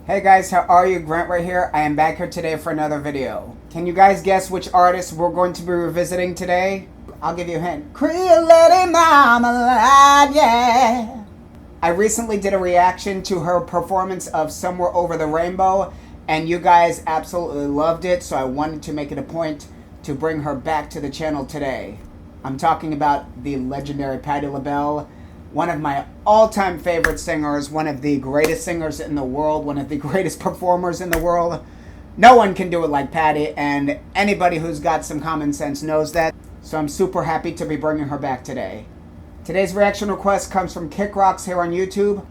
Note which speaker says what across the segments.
Speaker 1: Hey guys, how are you? Grant right here. I am back here today for another video. Can you guys guess which artist we're going to be revisiting today? I'll give you a hint. Creole Lady Marmalade, yeah. I recently did a reaction to her performance of Somewhere Over the Rainbow, and you guys absolutely loved it, so I wanted to make it a point to bring her back to the channel today. I'm talking about the legendary Patti LaBelle, one of my all-time favorite singers, one of the greatest singers in the world, one of the greatest performers in the world. No one can do it like Patti, and anybody who's got some common sense knows that. So I'm super happy to be bringing her back today. Today's reaction request comes from Kick Rocks here on YouTube,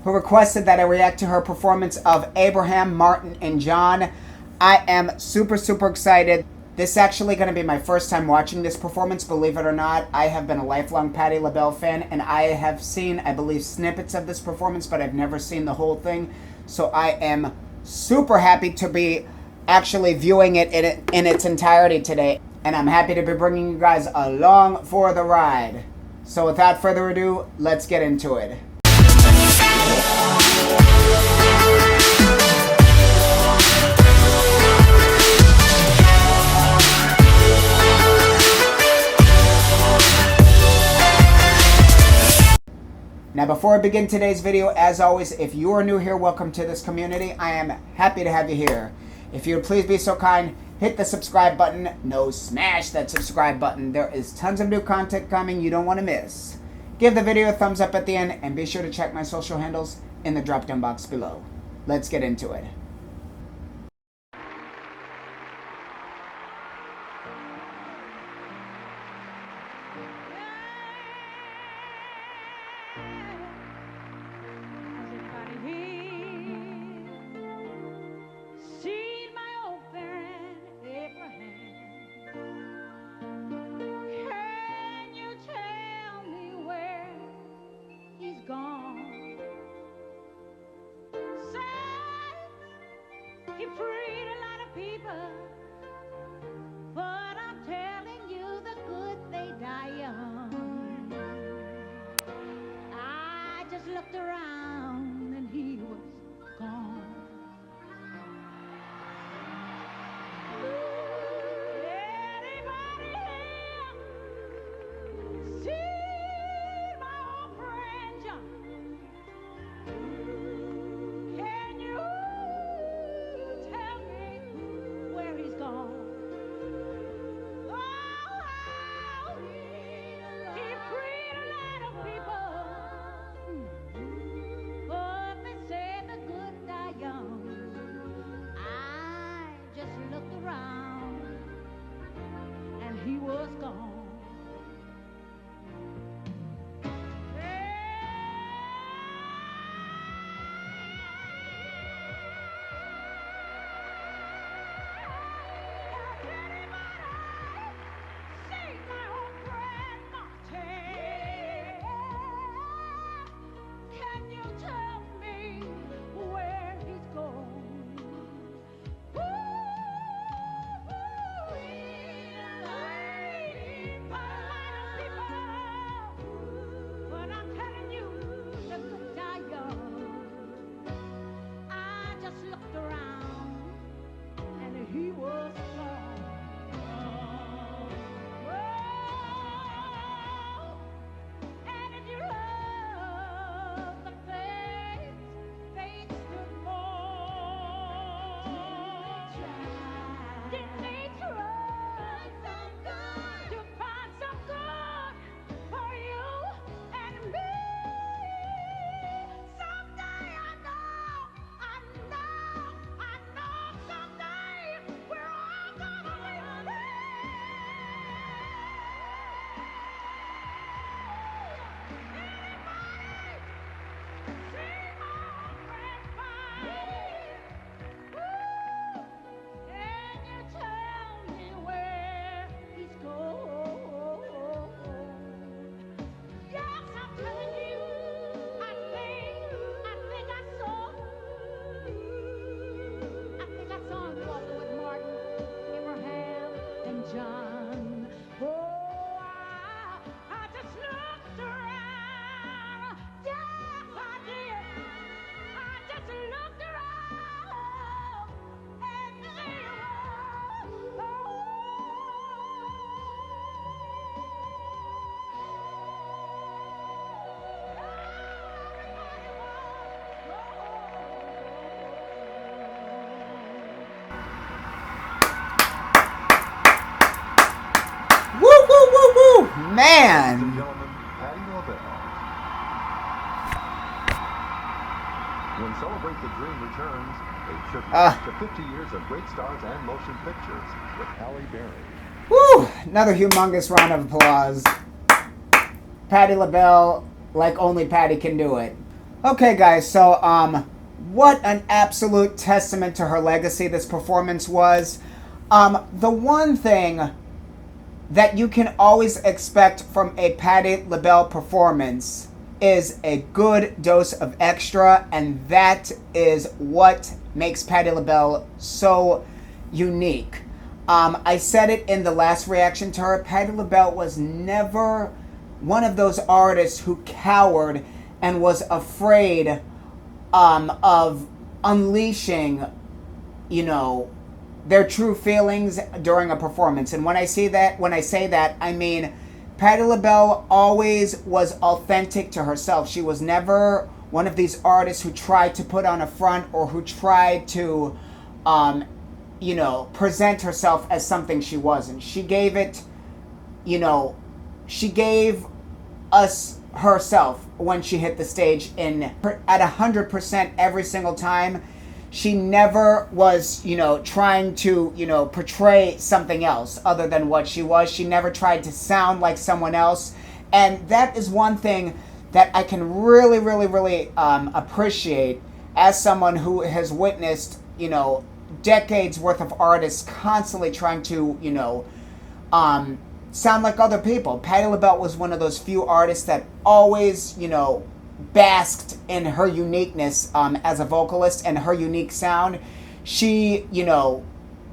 Speaker 1: who requested that I react to her performance of Abraham, Martin, and John. I am super excited. This is actually going to be my first time watching this performance, believe it or not. I have been a lifelong Patti LaBelle fan, and I have seen, I believe, snippets of this performance, but I've never seen the whole thing. So I am super happy to be actually viewing it in its entirety today, and I'm happy to be bringing you guys along for the ride. So without further ado, let's get into it. Now before I begin today's video, as always, if you are new here, welcome to this community. I am happy to have you here. If you would please be so kind, hit the subscribe button. No, smash that subscribe button. There is tons of new content coming you don't want to miss. Give the video a thumbs up at the end, and be sure to check my social handles in the drop down box below. Let's get into it.
Speaker 2: He freed a lot of people, but I'm telling you, the good they die young. I just looked around and he was gone. Anybody here see my old friend John? Can you tell me where he's gone? Oh, he freed a lot of people, but they say the good die young. I just looked around and he was gone. He was gone. Oh, and if you love the faith stood for. Didn't they try to find some good for you and me? Someday I know someday we're all gonna live there. Anybody see my old friend fine? Woo! Can you tell me where he's gone? Yes, I'm telling you, I think I saw him walking with Martin, Abraham, and John. Oh, I just looked around. Yes, I did. I just looked around.
Speaker 3: celebrate the dream returns, a tribute to 50 years of great stars and motion pictures with Halle Berry.
Speaker 1: Woo! Another humongous round of applause. Patti LaBelle, like only Patti can do it. Okay, guys, so, what an absolute testament to her legacy this performance was. The one thing that you can always expect from a Patti LaBelle performance is a good dose of extra, and that is what makes Patti LaBelle so unique. I said it in the last reaction to her. Patti LaBelle was never one of those artists who cowered and was afraid of unleashing, their true feelings during a performance. And when I say that, I mean Patti LaBelle always was authentic to herself. She was never one of these artists who tried to put on a front or who tried to, present herself as something she wasn't. She gave it, she gave us herself when she hit the stage at 100% every single time. She never was, trying to, portray something else other than what she was. She never tried to sound like someone else. And that is one thing that I can really, really, really appreciate as someone who has witnessed, decades worth of artists constantly trying to, sound like other people. Patti LaBelle was one of those few artists that always, basked in her uniqueness as a vocalist and her unique sound. She, no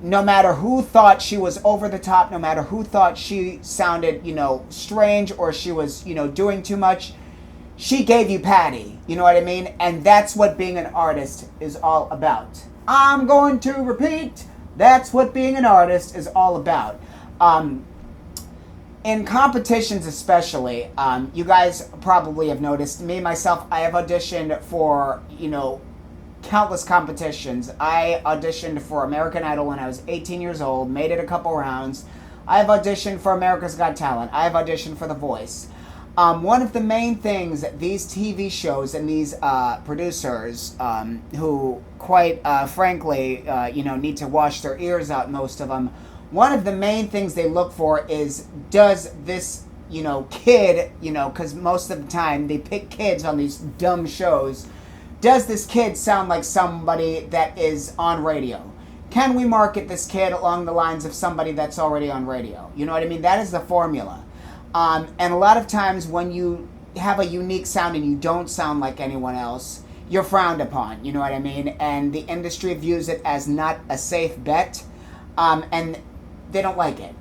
Speaker 1: matter who thought she was over the top, no matter who thought she sounded, strange or she was, doing too much, she gave you Patti. You know what I mean? And that's what being an artist is all about. I'm going to repeat, that's what being an artist is all about. In competitions especially, you guys probably have noticed, me, myself, I have auditioned for, countless competitions. I auditioned for American Idol when I was 18 years old, made it a couple rounds. I have auditioned for America's Got Talent. I have auditioned for The Voice. One of the main things that these TV shows and these producers, who quite frankly, need to wash their ears out, most of them, one of the main things they look for is, does this, kid, because most of the time they pick kids on these dumb shows, does this kid sound like somebody that is on radio? Can we market this kid along the lines of somebody that's already on radio? You know what I mean? That is the formula. And a lot of times when you have a unique sound and you don't sound like anyone else, you're frowned upon, you know what I mean? And the industry views it as not a safe bet, and they don't like it.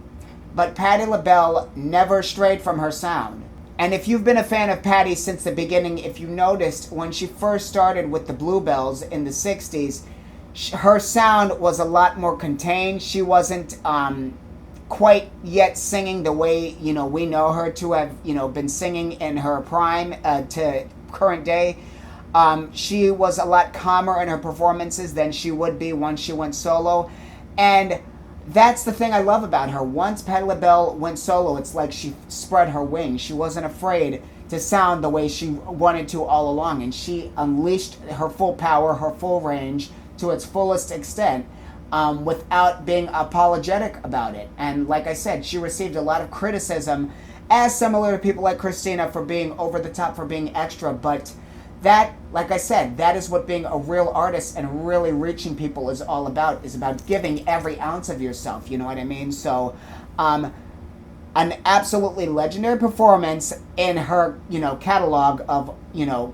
Speaker 1: But Patti LaBelle never strayed from her sound. And if you've been a fan of Patti since the beginning, if you noticed when she first started with the Bluebells in the 60s, her sound was a lot more contained. She wasn't quite yet singing the way, we know her to have, been singing in her prime to current day. She was a lot calmer in her performances than she would be once she went solo. And that's the thing I love about her. Once Patti LaBelle went solo, it's like she spread her wings. She wasn't afraid to sound the way she wanted to all along, and she unleashed her full power, her full range to its fullest extent, without being apologetic about it. And like I said, she received a lot of criticism, as similar to people like Christina, for being over the top, for being extra, but that, like I said, that is what being a real artist and really reaching people is all about, is about giving every ounce of yourself, you know what I mean? So, an absolutely legendary performance in her, catalog of,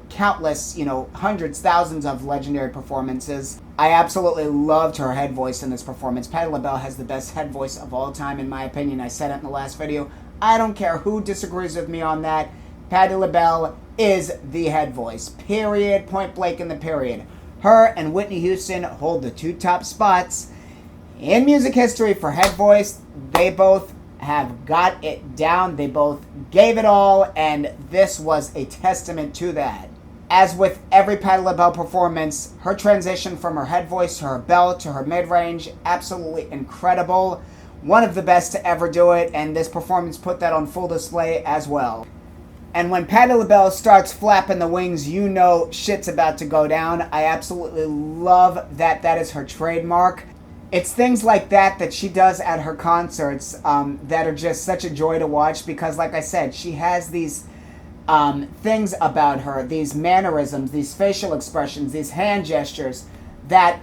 Speaker 1: countless, hundreds, thousands of legendary performances. I absolutely loved her head voice in this performance. Patti LaBelle has the best head voice of all time, in my opinion. I said it in the last video. I don't care who disagrees with me on that. Patti LaBelle is the head voice. Period. Point blank in the period. Her and Whitney Houston hold the two top spots in music history for head voice. They both have got it down. They both gave it all, and this was a testament to that. As with every Patti LaBelle performance, her transition from her head voice to her belt to her mid-range, absolutely incredible. One of the best to ever do it, and this performance put that on full display as well. And when Patti LaBelle starts flapping the wings, you know shit's about to go down. I absolutely love that that is her trademark. It's things like that that she does at her concerts that are just such a joy to watch because, like I said, she has these things about her, these mannerisms, these facial expressions, these hand gestures that,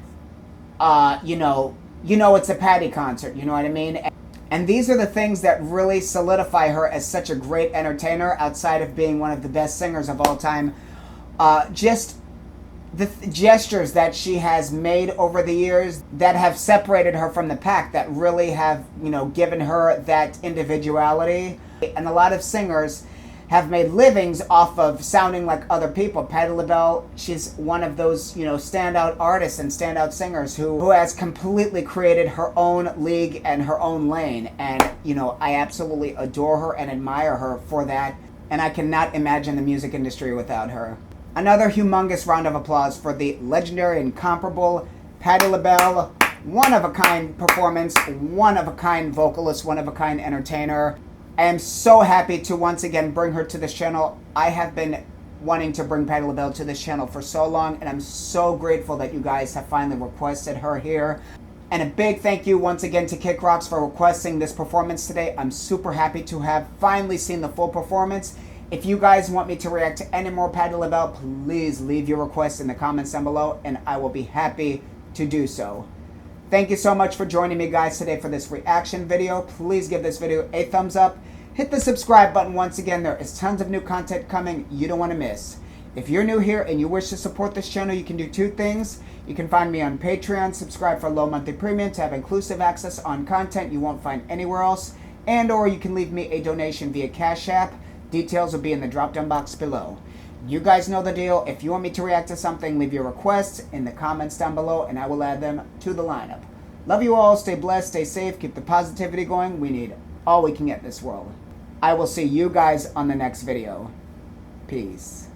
Speaker 1: you know it's a Patti concert, you know what I mean? And these are the things that really solidify her as such a great entertainer outside of being one of the best singers of all time. Just the gestures that she has made over the years that have separated her from the pack, that really have, given her that individuality. And a lot of singers have made livings off of sounding like other people. Patti LaBelle, she's one of those, standout artists and standout singers who has completely created her own league and her own lane. And, I absolutely adore her and admire her for that. And I cannot imagine the music industry without her. Another humongous round of applause for the legendary, incomparable Patti LaBelle. One-of-a-kind performance, one-of-a-kind vocalist, one-of-a-kind entertainer. I am so happy to once again bring her to this channel. I have been wanting to bring Patti LaBelle to this channel for so long, and I'm so grateful that you guys have finally requested her here. And a big thank you once again to Kick Rocks for requesting this performance today. I'm super happy to have finally seen the full performance. If you guys want me to react to any more Patti LaBelle, please leave your requests in the comments down below, and I will be happy to do so. Thank you so much for joining me, guys, today for this reaction video. Please give this video a thumbs up. Hit the subscribe button once again. There is tons of new content coming you don't want to miss. If you're new here and you wish to support this channel, you can do two things. You can find me on Patreon, subscribe for a low monthly premium to have inclusive access on content you won't find anywhere else, and or you can leave me a donation via Cash App. Details will be in the drop-down box below. You guys know the deal. If you want me to react to something, leave your requests in the comments down below, and I will add them to the lineup. Love you all. Stay blessed. Stay safe. Keep the positivity going. We need all we can get in this world. I will see you guys on the next video. Peace.